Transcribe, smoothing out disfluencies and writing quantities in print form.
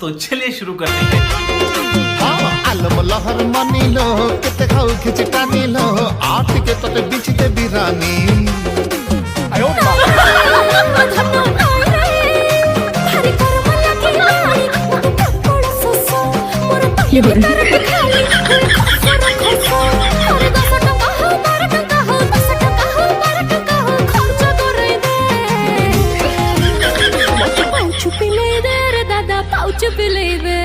तो चलिए शुरू करते हैं। आलम लहर मानिलो केते खाऊ खिची टानिलो आठ के तोते बीच दे बिरानी ये बड़ी Chupile de, dadah, pouch chupile de.